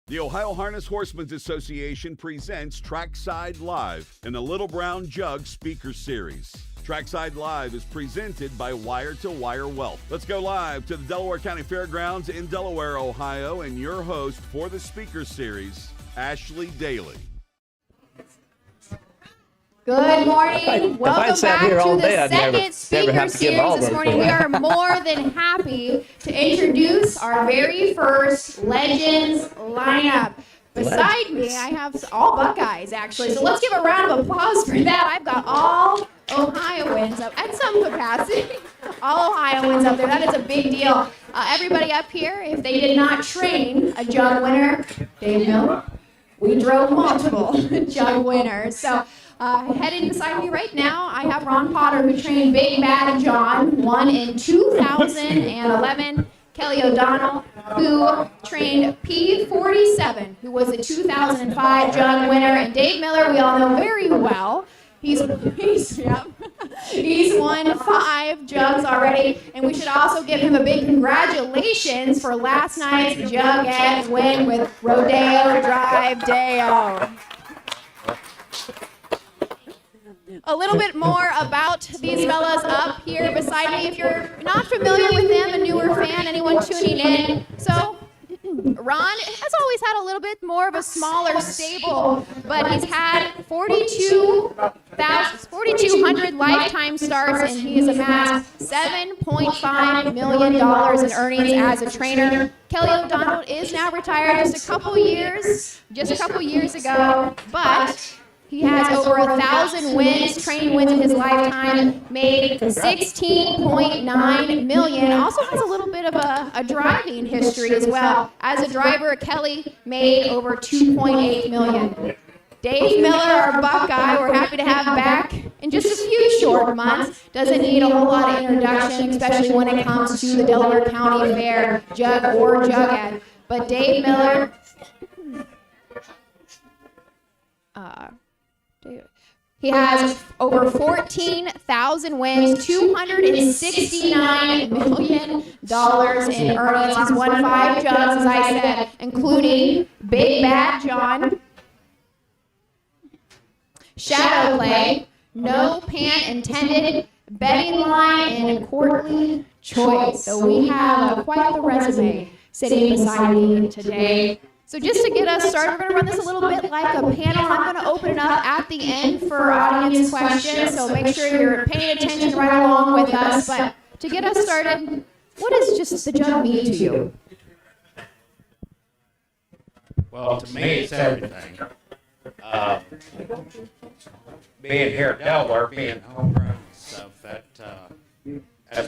The Ohio Harness Horsemen's Association presents Trackside Live in the Little Brown Jug Speaker Series. Trackside Live is presented by Wire to Wire Wealth. Let's go live to the Delaware County Fairgrounds in Delaware, Ohio, and your host for the Speaker Series, Ashley Daly. Good morning. Welcome back to the second speaker series this morning. We are more than happy to introduce our very first Legends lineup. Beside me, I have all Buckeyes, actually. So let's give a round of applause for that. I've got all Ohioans up at some capacity. All Ohioans up there. That is a big deal. Everybody up here, if they did not train a jug winner, Dave Miller, we drove multiple jug winners. So heading beside me right now, I have Ron Potter, who trained Big Bad John, won in 2011. Kelly O'Donnell, who trained P47, who was a 2005 jug winner. And Dave Miller, we all know very well. He's won 5 jugs already, and we should also give him a big congratulations for last night's Jughead win with Rodeo Drive Deo. A little bit more about these fellas up here beside me. If you're not familiar with them, a newer fan, anyone tuning in. So, Ron has always had a little bit more of a smaller stable, but he's had 4,200 lifetime starts, and he has amassed $7.5 million in earnings as a trainer. Kelly O'Donnell is now retired just a couple years ago, but he has over 1,000 wins, training wins in his lifetime, made $16.9 million. Also has a little bit of a driving history as well. As a driver, Kelly made over $2.8 million. Dave Miller, our Buckeye, we're happy to have back in just a few short months. Doesn't need a whole lot of introduction, especially when it comes to the Delaware County Fair, jug or jughead. But Dave Miller, he has over 14,000 wins, $269 million in earnings. He's won 5 jugs, as I said, including Big Bad John, Shadow Play, No Pan Intended, Betting Line, and Courtly Choice. So we have quite the resume sitting beside me today. So just to get us started, we're going to run this a little bit like a panel. I'm going to open it up at the end for audience questions, so make sure you're paying attention right along with us. But to get us started, what does just the jug mean to you? Well, to me, it's everything. Being here at Delaware, being homegrown and stuff, that's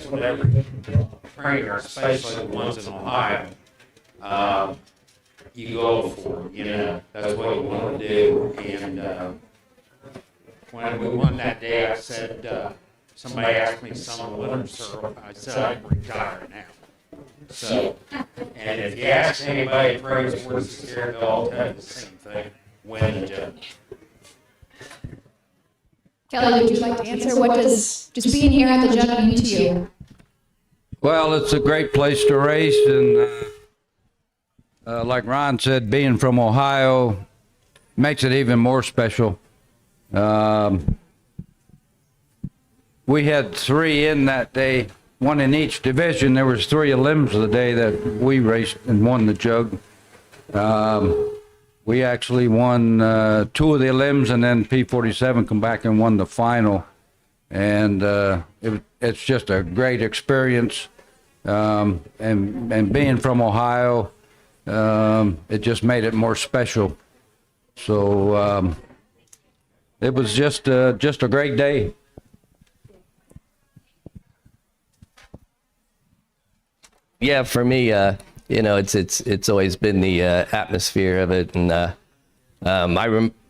what every trainer, especially the ones in Ohio, you go for, that's what you want to do. And when we won that day, I said, somebody asked me, son, when sir, I said, I'm retired now. So, and if you ask anybody at Praise Horses here, they'll all tell you the same thing, win the jug. Kelly, would you like to answer? What does just being here at the jug mean to you? Well, it's a great place to race, and like Ron said, being from Ohio makes it even more special. We had 3 in that day, 1 in each division. There was 3 limbs of the day that we raced and won the jug. We actually won 2 of the limbs, and then P47 come back and won the final. And it's just a great experience. And being from Ohio, it just made it more special. So it was just a great day. Yeah, for me, it's always been the atmosphere of it, and I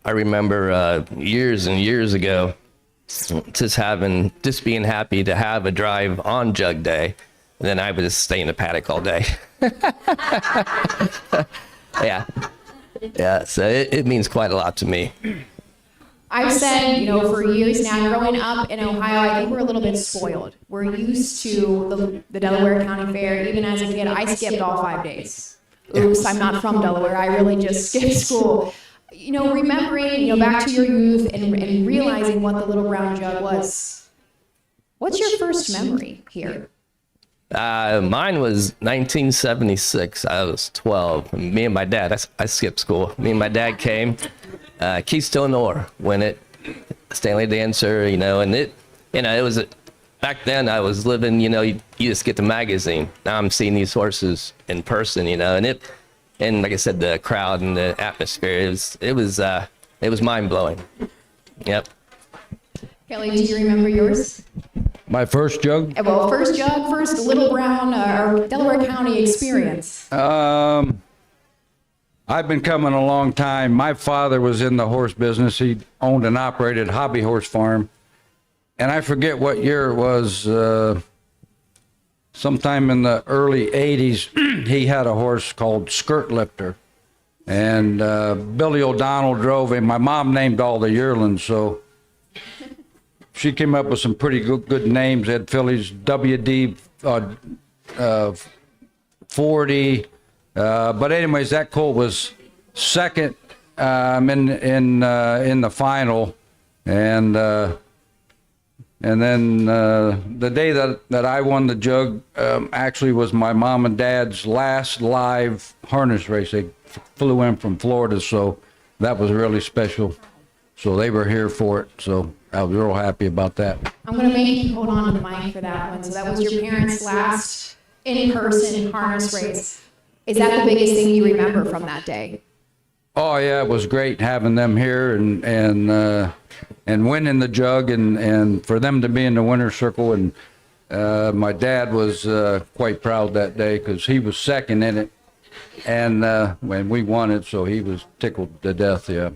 remember years and years ago, just being happy to have a drive on Jug Day. And then I would just stay in the paddock all day. Yeah. So it means quite a lot to me. I've said, for years now, growing up in Ohio, I think we're a little bit spoiled. We're used to the Delaware County Fair. Even as a kid, I skipped all 5 days. Oops, I'm not from Delaware. I really just skipped school. Remembering, back to your youth and realizing what the Little Brown Jug was. What's your first memory here? Mine was 1976. I was 12. Me and my dad, I skipped school. Me and my dad came, Keystone Ore, win it, Stanley Dancer, and it was, back then I was living, you just get the magazine. Now I'm seeing these horses in person, and like I said, the crowd and the atmosphere, it was mind blowing. Yep. Kelly, do you remember yours? My first jug? Well, first Little Brown or Delaware County experience. I've been coming a long time. My father was in the horse business. He owned and operated hobby horse farm. And I forget what year it was, sometime in the early 80s, he had a horse called Skirt Lifter. And Billy O'Donnell drove him. My mom named all the yearlings, so she came up with some pretty good names. They had fillies, WD 40. But anyways, that colt was second in the final. And then the day that I won the jug actually was my mom and dad's last live harness race. They flew in from Florida, so that was really special. So they were here for it, so I was real happy about that. I'm going to make you hold on to the mic for that one. So that was your parents' last in-person harness race. Is that the biggest thing you remember from that day? Oh yeah, it was great having them here and winning the jug and for them to be in the winner's circle. And my dad was quite proud that day because he was second in it, and when we won it, so he was tickled to death. Yeah.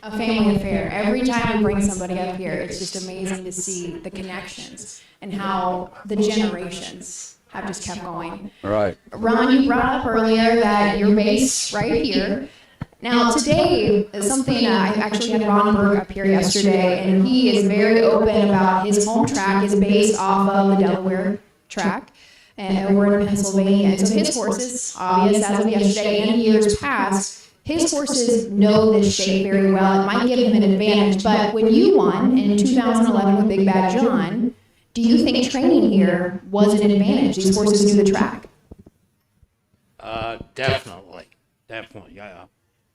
A family affair. Every time we bring somebody up here, it's just amazing to see the connections and how the generations have just kept going. Right. Ron, you brought up earlier that you're based right here. Now today is something I actually had Ron Berg up here yesterday, and he is very open about his home track is based off of the Delaware track, and we're in Pennsylvania. And so his horses, obvious as of yesterday and years past, his horses know this shape very well. It might give him an advantage, but when you won in 2011 with Big Bad John, do you think training here was an advantage? These horses knew the track. Definitely.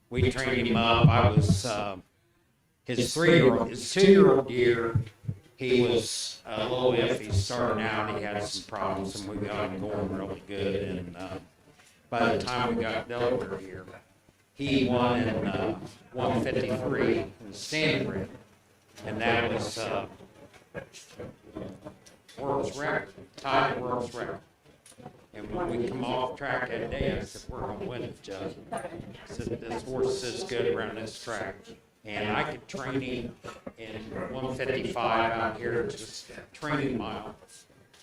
We trained him up. I was his 2-year-old year. He was a little iffy starting out. He had some problems, and we got him going really good. And by the time we got Delaware here, he won in 153 in the standard, and that was world's record, tied world's record. And when we come off track that day, I said, we're going to win it, Judge. I said, this horse is good around this track. And I could train him in 155 out here, just training mile.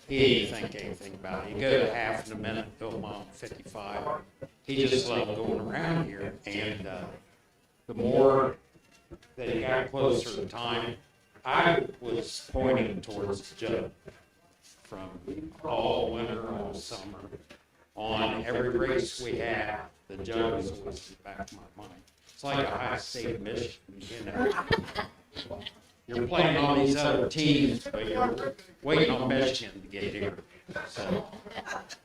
He didn't think anything about it. You go to half in a minute, go a mile 55. He just loved going around here. And the more that he got closer to time, I was pointing towards the jug. From all winter, all summer, on every race we had, the jug was always in the back of my mind. It's like Ohio State, Michigan, You're playing on these other teams, but you're waiting on Michigan to get here. So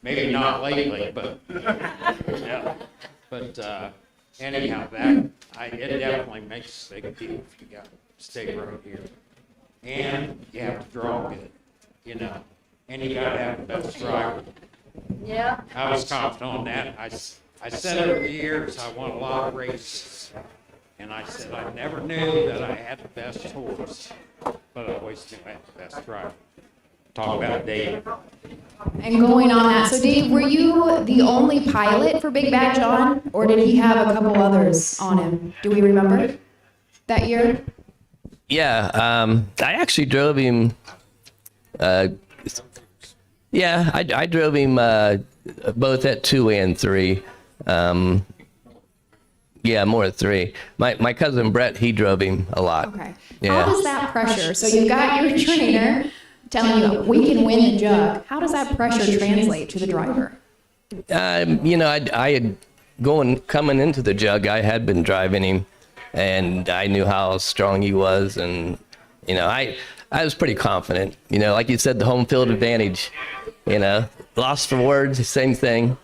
maybe not lately, but yeah. But anyhow, it definitely makes a big deal if you got to stay right here, and you have to draw good, And you got to have the best driver. Yeah. I was confident on that. I said over the years I won a lot of races, and I said I never knew that I had the best horse, but I always knew I had the best driver. Talk about Dave. And going on that, so Dave, were you the only pilot for Big Bad John, or did he have a couple others on him? Do we remember that year? Yeah, I actually drove him. Yeah, I drove him both at 2 and 3. Yeah, more at 3. My cousin Brett, he drove him a lot. Okay. Yeah. How does that pressure? So you've got your trainer telling you we can win the jug. How does that pressure translate to the driver? I had coming into the jug, I had been driving him, and I knew how strong he was, and I was pretty confident. Like you said, the home field advantage. Lost for words, same thing.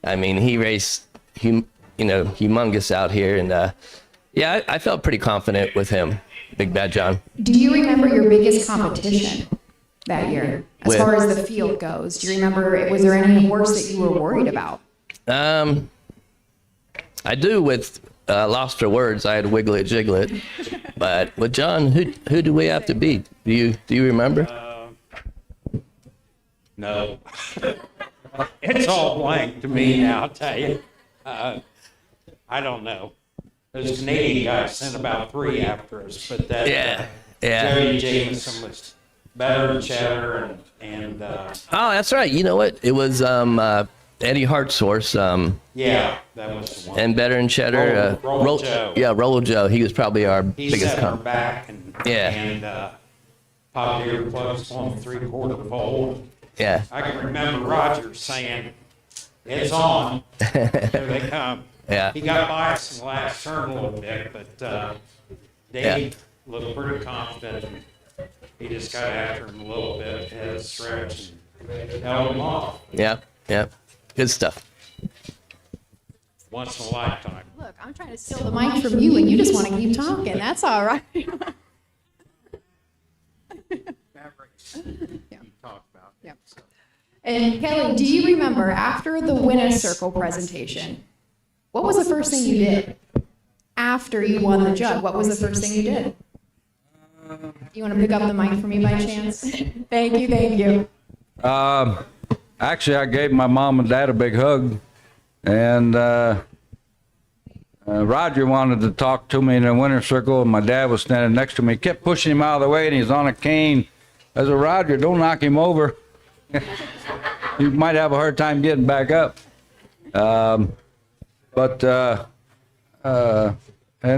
I mean, he raced, humongous out here, and I felt pretty confident with him, Big Bad John. Do you remember your biggest competition that year, as far as the field goes? Do you remember, was there any horse that you were worried about? I do with Lost for Words. I had Wiglet Jiglet, but with John, who do we have to beat? Do you remember? No. It's all blank to me now, I'll tell you. I don't know. Those Canadian guys sent about 3 after us, but that Yeah. Jody Jameson was better than Cheddar and Oh, that's right. You know what? It was Eddie Hart's horse. yeah, that was the one. And better than Cheddar. Roll Joe. Yeah, Roll Joe. He was probably our He biggest set her comp. back and Yeah. popped ear close on 3/4 fold. Yeah. I can remember Roger saying, "It's on." Here they come. Yeah. He got by us in the last turn a little bit, but Dave looked pretty confident. He just got after him a little bit, had a stretch, and held him off. Yeah. Yeah. Good stuff. Once in a lifetime. Look, I'm trying to steal the mic from you, and you just want to keep talking. That's all right. He talked about. Yep. And Kelly, do you remember after the winner's circle presentation, what was the first thing you did after you won the jug? What was the first thing you did? You want to pick up the mic for me by chance? Thank you, thank you. Actually, I gave my mom and dad a big hug, and Roger wanted to talk to me in the winner's circle, and my dad was standing next to me. He kept pushing him out of the way, and he's on a cane. I said, "Roger, don't knock him over. You might have a hard time getting back up." And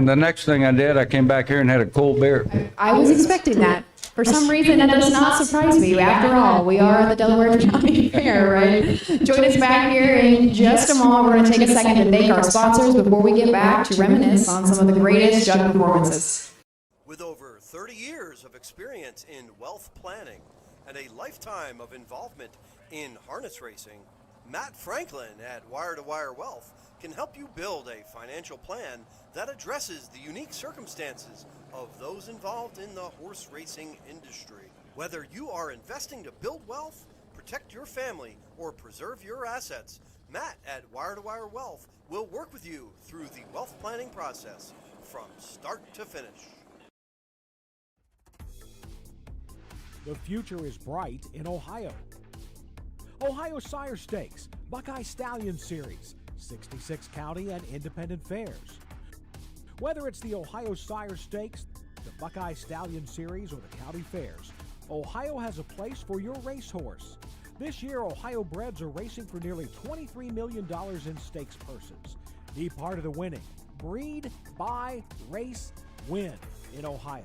the next thing I did, I came back here and had a cold beer. I was expecting that. For some reason, that does not surprise me. After all, we are at the Delaware County Fair, right? Join us back here in just a moment. We're going to take a second to thank our sponsors before we get back to reminisce on some of the greatest jug performances. With over 30 years of experience in wealth planning and a lifetime of involvement in harness racing, Matt Franklin at Wire to Wire Wealth can help you build a financial plan that addresses the unique circumstances of those involved in the horse racing industry. Whether you are investing to build wealth, protect your family, or preserve your assets, Matt at Wire to Wire Wealth will work with you through the wealth planning process from start to finish. The future is bright in Ohio. Ohio Sire Stakes, Buckeye Stallion Series, 66 county and independent fairs. Whether it's the Ohio Sire Stakes, the Buckeye Stallion Series, or the county fairs, Ohio has a place for your racehorse. This year, Ohio breds are racing for nearly $23 million in stakes purses. Be part of the winning. Breed, buy, race, win in Ohio.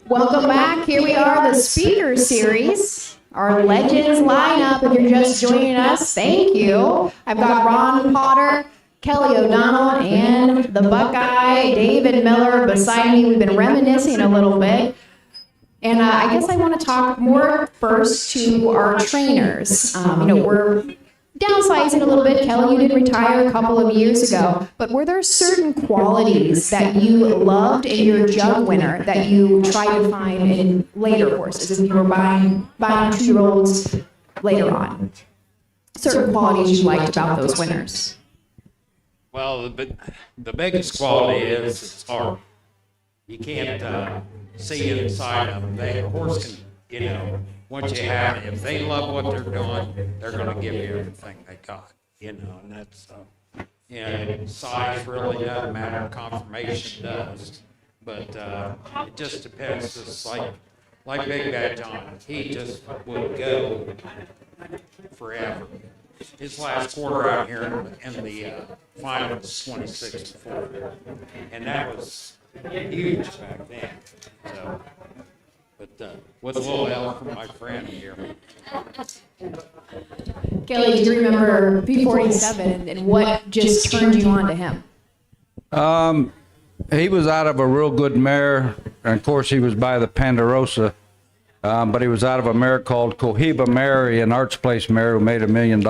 Welcome back. Here we are, the speaker series. Our legends lineup. If you're just joining us, thank you. I've got Ron Potter, Kelly O'Donnell, and the Buckeye, David Miller beside me. We've been reminiscing a little bit. And I guess I want to talk more first to our trainers. We're downsizing a little bit. Kelly, you did retire a couple of years ago, but were there certain qualities that you loved in your jug winner that you tried to find in later horses if you were buying 2-year-olds later on? Certain qualities you liked about those winners? Well, the biggest quality is it's hard. You can't see inside of them. The horse can, once you have it, if they love what they're doing, they're going to give you everything they got, and that's, size really doesn't matter, conformation does, but it just depends. It's like Big Bad John, he just would go forever. his last quarter out here in the final was 26-4, and that was huge back then. So, but with a little help from my friend here. Kelly, do you remember P47 and what just turned you on to him? He was out of a real good mare, and of course he was by the Ponderosa, but he was out of a mare called Cohiba Mary, an Arts Place mare who made $1 million.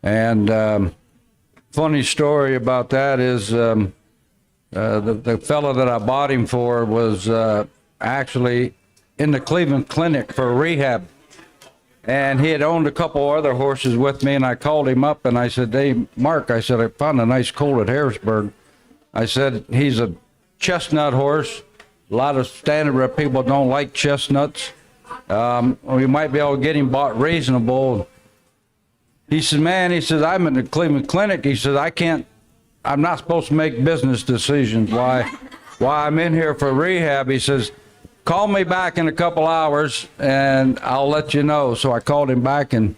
And funny story about that is the fellow that I bought him for was actually in the Cleveland Clinic for rehab. And he had owned a couple other horses with me, and I called him up and I said, "Hey, Mark," I said, "I found a nice colt at Harrisburg." I said, "He's a chestnut horse. A lot of standard people don't like chestnuts. We might be able to get him bought reasonable." He said, "Man," he says, "I'm in the Cleveland Clinic." He says, I'm not supposed to make business decisions while I'm in here for rehab." He says, "Call me back in a couple hours and I'll let you know." So I called him back and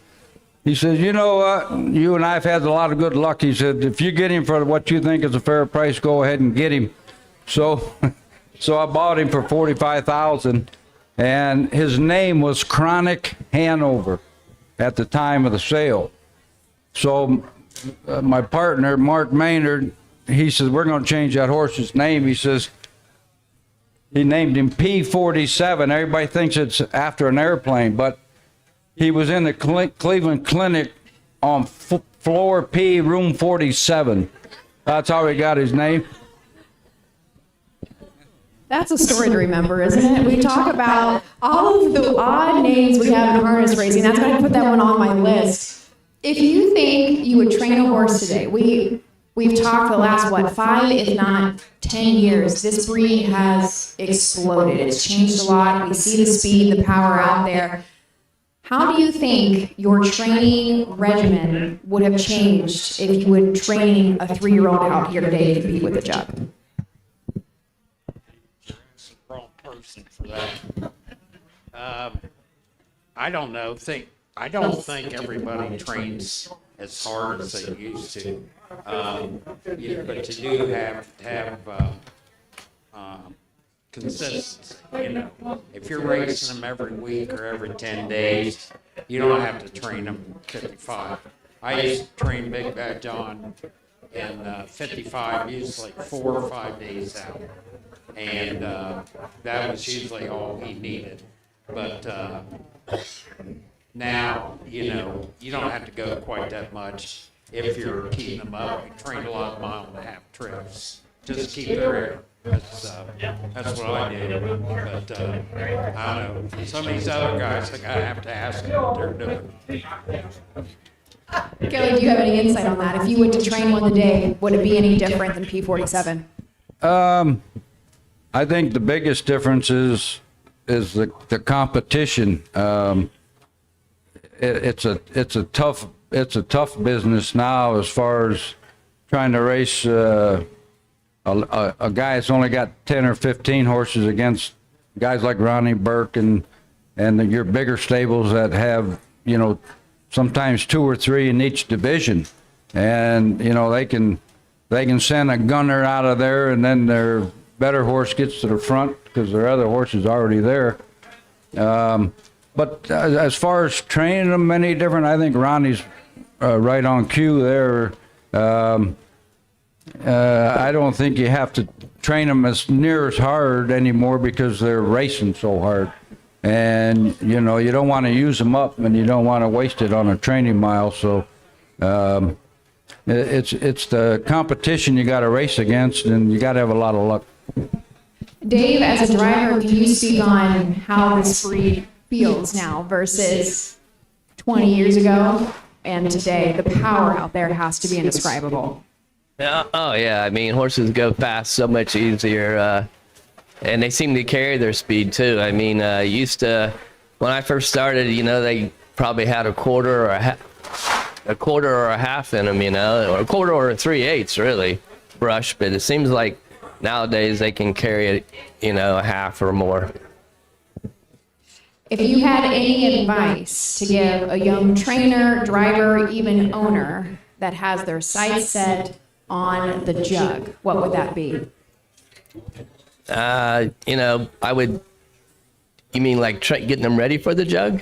he says, "You know what? You and I have had a lot of good luck." He said, "If you get him for what you think is a fair price, go ahead and get him." So I bought him for $45,000, and his name was Chronic Hanover at the time of the sale. So my partner, Mark Maynard, he says, "We're going to change that horse's name." He says, he named him P47. Everybody thinks it's after an airplane, but he was in the Cleveland Clinic on floor P, room 47. That's how he got his name. That's a story to remember, isn't it? We talk about all of the odd names we have in harness racing. That's why I put that one on my list. If you think you would train a horse today, we've talked the last, 5, if not 10 years, this breed has exploded. It's changed a lot. We see the speed, the power out there. How do you think your training regimen would have changed if you were training a 3-year-old out here today to compete with a Jug? It's the wrong person for that. I don't know. I don't think everybody trains as hard as they used to. But you do have to have consistency. If you're racing them every week or every 10 days, you don't have to train them 55. I used to train Big Bad John in 55, usually 4 or 5 days out, and that was usually all he needed. But now, you don't have to go quite that much if you're keeping them up. We train a lot of 1.5-mile trips just to keep their air. That's what I do. But I don't know. Some of these other guys, I have to ask them what they're doing. Kelly, do you have any insight on that? If you were to train one today, would it be any different than P47? I think the biggest difference is the competition. It's a tough business now as far as trying to race a guy that's only got 10 or 15 horses against guys like Ronnie Burke and your bigger stables that have, sometimes 2 or 3 in each division. And, they can send a gunner out of there and then their better horse gets to the front because their other horse is already there. But as far as training them any different, I think Ronnie's right on cue there. I don't think you have to train them as near as hard anymore because they're racing so hard. And, you don't want to use them up and you don't want to waste it on a training mile. So it's the competition you got to race against, and you got to have a lot of luck. Dave, as a driver, can you speak on how this breed feels now versus 20 years ago and today? The power out there has to be indescribable. Yeah. Oh, yeah. I mean, horses go fast so much easier, and they seem to carry their speed, too. I mean, used to, when I first started, they probably had a quarter or a half in them, or a quarter or a 3/8 really, brush. But it seems like nowadays they can carry it, a half or more. If you had any advice to give a young trainer, driver, even owner that has their sights set on the jug, what would that be? You mean like getting them ready for the jug?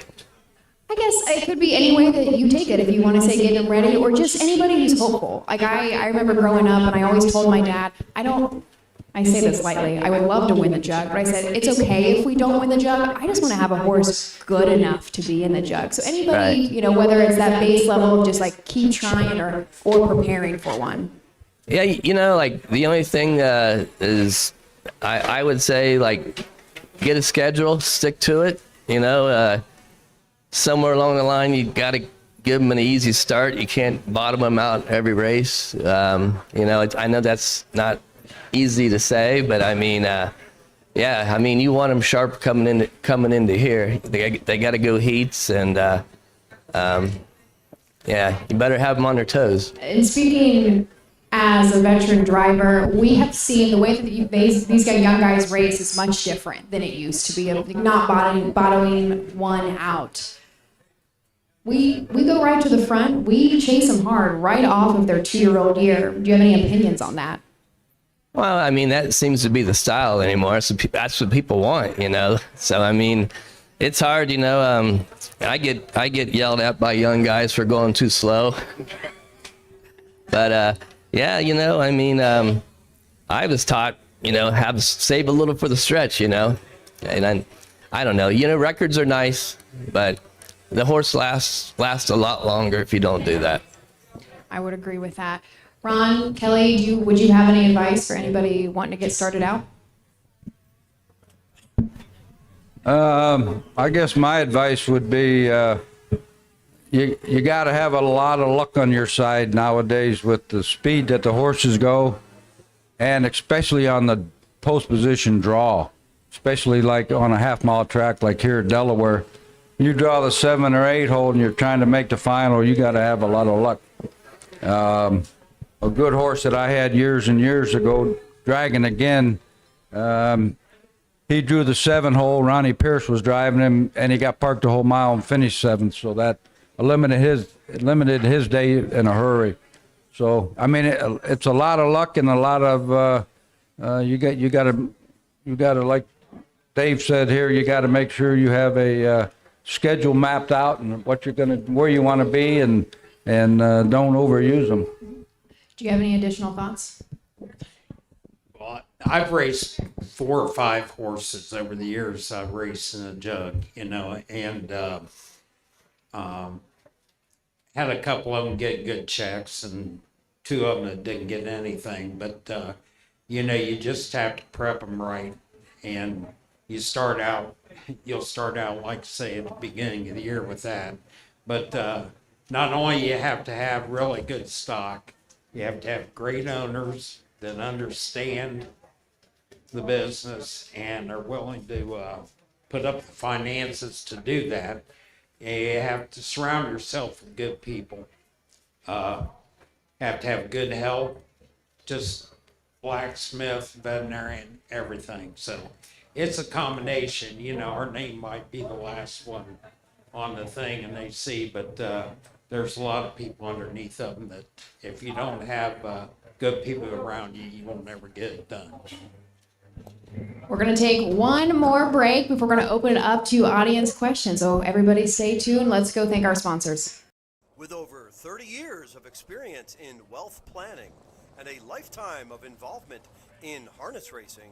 I guess it could be any way that you take it. If you want to say get them ready, or just anybody who's hopeful. Like I remember growing up, and I always told my dad, I say this lightly, I would love to win the jug, but I said, it's okay if we don't win the jug. I just want to have a horse good enough to be in the jug. So anybody, whether it's that base level, just like keep trying or preparing for one. Yeah, like the only thing is I would say, like, get a schedule, stick to it. Somewhere along the line, you got to give them an easy start. You can't bottom them out every race. I know that's not easy to say, but I mean, you want them sharp coming into here. They got to go heats, and you better have them on their toes. And speaking as a veteran driver, we have seen the way that these young guys race is much different than it used to be. Not bottoming one out. We go right to the front. We chase them hard right off of their 2-year-old year. Do you have any opinions on that? Well, I mean, that seems to be the style anymore. So that's what people want, So, I mean, it's hard, I get yelled at by young guys for going too slow. But, I was taught, have to save a little for the stretch, And I don't know. Records are nice, but the horse lasts a lot longer if you don't do that. I would agree with that. Ron, Kelly, would you have any advice for anybody wanting to get started out? I guess my advice would be you got to have a lot of luck on your side nowadays with the speed that the horses go, and especially on the post position draw, especially like on a half-mile track like here at Delaware. You draw the 7 or 8 hole and you're trying to make the final, you got to have a lot of luck. A good horse that I had years and years ago, Dragon again, he drew the 7 hole. Ronnie Pierce was driving him, and he got parked a whole mile and finished 7th. So that limited his day in a hurry. So I mean, it's a lot of luck and a lot of you got to, like Dave said here, you got to make sure you have a schedule mapped out and where you want to be, and don't overuse them. Do you have any additional thoughts? Well, I've raced 4 or 5 horses over the years. I've raced in a jug, and had a couple of them get good checks, and 2 of them that didn't get anything. But you just have to prep them right, and you'll start out like say at the beginning of the year with that. But not only you have to have really good stock, you have to have great owners that understand the business and are willing to put up the finances to do that. And you have to surround yourself with good people. Have to have good help, just blacksmith, veterinarian, everything. So it's a combination. Our name might be the last one on the thing and they see, but there's a lot of people underneath them that if you don't have good people around you, you will never get it done. We're going to take one more break before we're going to open it up to audience questions. So everybody stay tuned. Let's go thank our sponsors. With over 30 years of experience in wealth planning and a lifetime of involvement in harness racing,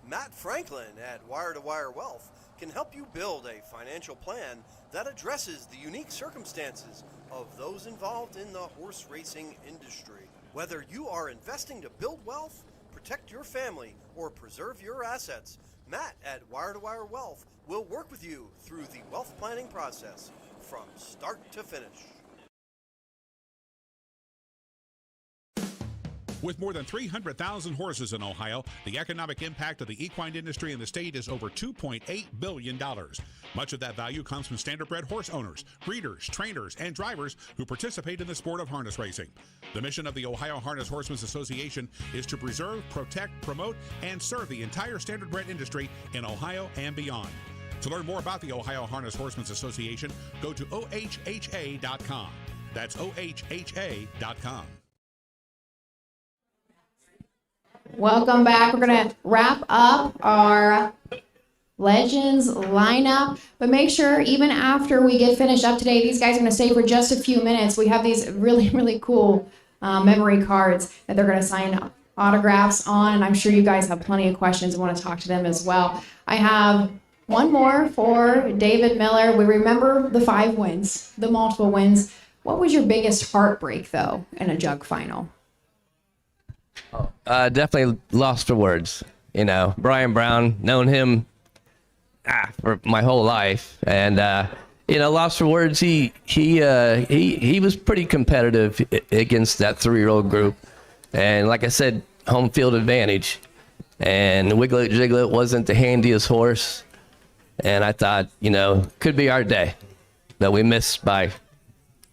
Matt Franklin at Wire to Wire Wealth can help you build a financial plan that addresses the unique circumstances of those involved in the horse racing industry. Whether you are investing to build wealth, protect your family, or preserve your assets, Matt at Wire to Wire Wealth will work with you through the wealth planning process from start to finish. With more than 300,000 horses in Ohio, the economic impact of the equine industry in the state is over $2.8 billion. Much of that value comes from standardbred horse owners, breeders, trainers, and drivers who participate in the sport of harness racing. The mission of the Ohio Harness Horsemen's Association is to preserve, protect, promote, and serve the entire standardbred industry in Ohio and beyond. To learn more about the Ohio Harness Horsemen's Association, go to ohha.com. That's ohha.com. Welcome back. We're going to wrap up our Legends lineup, but make sure even after we get finished up today, these guys are going to stay for just a few minutes. We have these really, really cool memory cards that they're going to sign autographs on, and I'm sure you guys have plenty of questions and want to talk to them as well. I have one more for David Miller. We remember the 5 wins, the multiple wins. What was your biggest heartbreak, though, in a jug final? Definitely lost for words. You know, Brian Brown, known him for my whole life, and you know, lost for words. He was pretty competitive against that 3-year-old group, and like I said, home field advantage. And Wiglet Jiglet wasn't the handiest horse, and I thought, you know, could be our day, but we missed by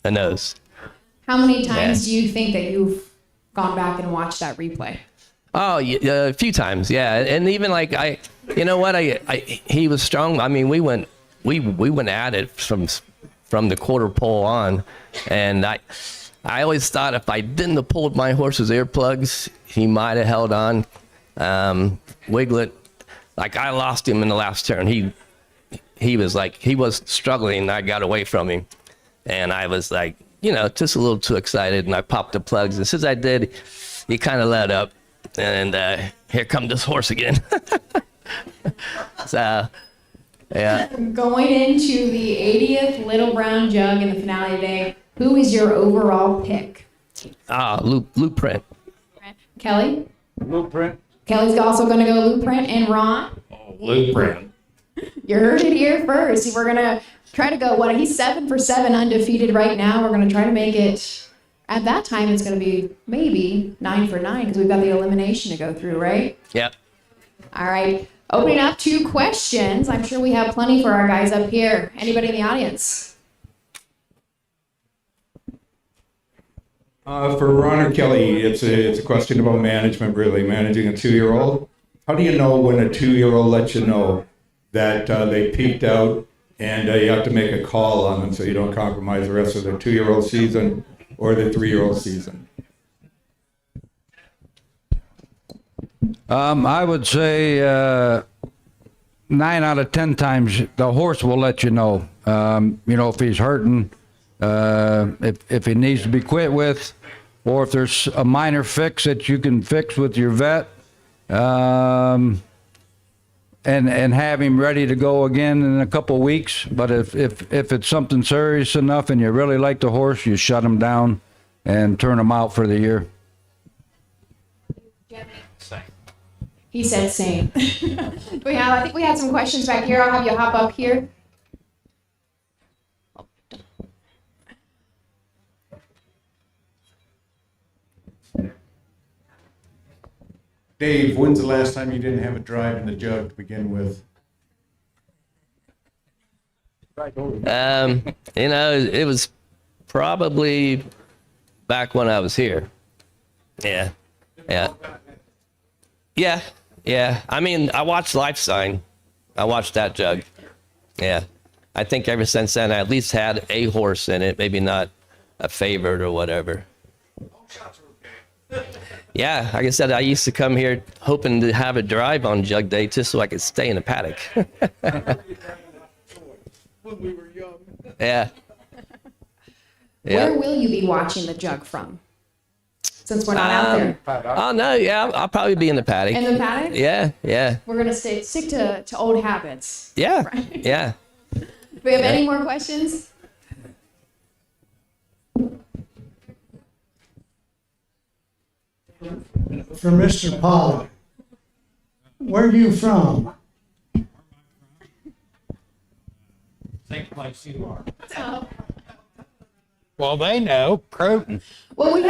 a nose. How many times do you think that you've gone back and watched that replay? Oh, yeah, a few times, yeah. And even like you know what, he was strong. I mean, we went at it from the quarter pole on, and I always thought if I didn't have pulled my horse's earplugs, he might have held on. Wiglet, like I lost him in the last turn. He was struggling. I got away from him, and I was like, you know, just a little too excited, and I popped the plugs. And since I did, he kind of let up, and here come this horse again. So, yeah. Going into the 80th Little Brown Jug in the finale today, who is your overall pick? Blueprint. Kelly? Blueprint. Kelly's also going to go Blueprint, and Ron? Blueprint. You heard it here first. We're going to try to go, he's 7 for 7 undefeated right now. We're going to try to make it, at that time, it's going to be maybe 9 for 9 because we've got the elimination to go through, right? Yep. All right. Opening up to questions. I'm sure we have plenty for our guys up here. Anybody in the audience? For Ron or Kelly, it's a question about management, really, managing a 2-year-old. How do you know when a 2-year-old lets you know that they peaked out and you have to make a call on them so you don't compromise the rest of their 2-year-old season or the 3-year-old season? I would say 9 out of 10 times the horse will let you know. You know, if he's hurting, if he needs to be quit with, or if there's a minor fix that you can fix with your vet, and have him ready to go again in a couple weeks. But if it's something serious enough and you really like the horse, you shut him down and turn him out for the year. He said same. I think we had some questions back here. I'll have you hop up here. Dave, when's the last time you didn't have a drive in the jug to begin with? You know, it was probably back when I was here. Yeah. I mean, I watched Life Sign. I watched that jug. Yeah. I think ever since then, I at least had a horse in it, maybe not a favorite or whatever. Yeah, like I said, I used to come here hoping to have a drive on jug day just so I could stay in the paddock. When we were young. Yeah. Where will you be watching the jug from? Since we're not out there. Oh, no, yeah, I'll probably be in the paddock. In the paddock? Yeah. We're going to stick to old habits. Yeah, Right? yeah. Do we have any more questions? For Mr. Pollock, where are you from? Same place you are. Oh. Well, they know. Croton. Well, we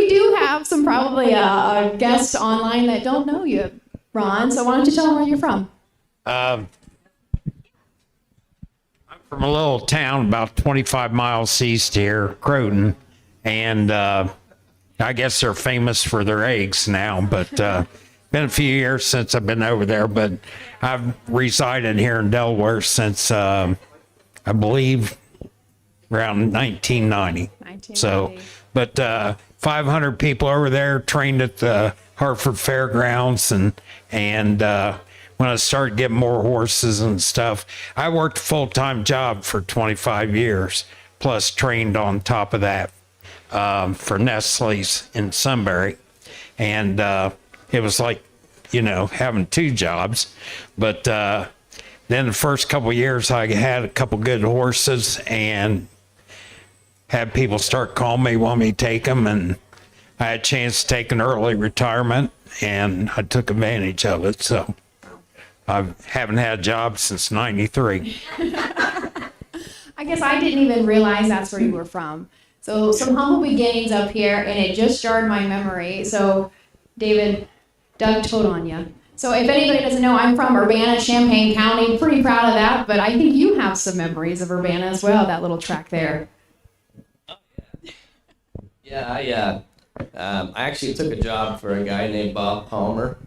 do have some probably guests online that don't know you, Ron. So why don't you tell them where you're from? I'm from a little town about 25 miles east here, Croton, and I guess they're famous for their eggs now, but been a few years since I've been over there, but I've resided here in Delaware since I believe around 1990. So, but 500 people over there trained at the Hartford Fairgrounds, and when I started getting more horses and stuff, I worked a full-time job for 25 years, plus trained on top of that for Nestle's in Sunbury. And it was like, having two jobs. But then the first couple of years, I had a couple good horses and had people start calling me, want me to take them. And I had a chance to take an early retirement, and I took advantage of it. So I haven't had a job since 93. I guess I didn't even realize that's where you were from. So some humble beginnings up here, and it just jarred my memory. So David, Doug told on you. So if anybody doesn't know, I'm from Urbana, Champaign County. Pretty proud of that, but I think you have some memories of Urbana as well, that little track there. Yeah, I actually took a job for a guy named Bob Palmer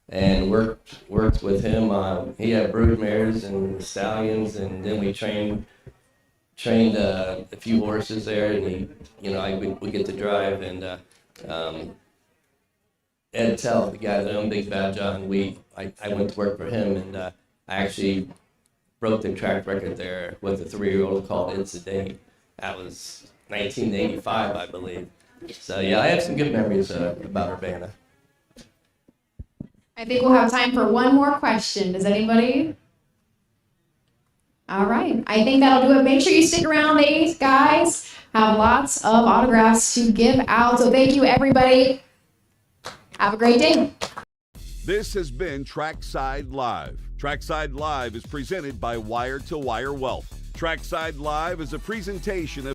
and worked with him. He had brood mares and stallions, and then we trained a few horses there, and we get to drive. And Ed Tell, the guy that owned Big Bad John, I went to work for him, and I actually broke the track record there with a 3-year-old called It's a Day. That was 1985, I believe. So yeah, I have some good memories about Urbana. I think we'll have time for one more question. Does anybody? All right. I think that'll do it. Make sure you stick around. These guys have lots of autographs to give out. So thank you, everybody. Have a great day. This has been Trackside Live. Trackside Live is presented by Wire to Wire Wealth. Trackside Live is a presentation of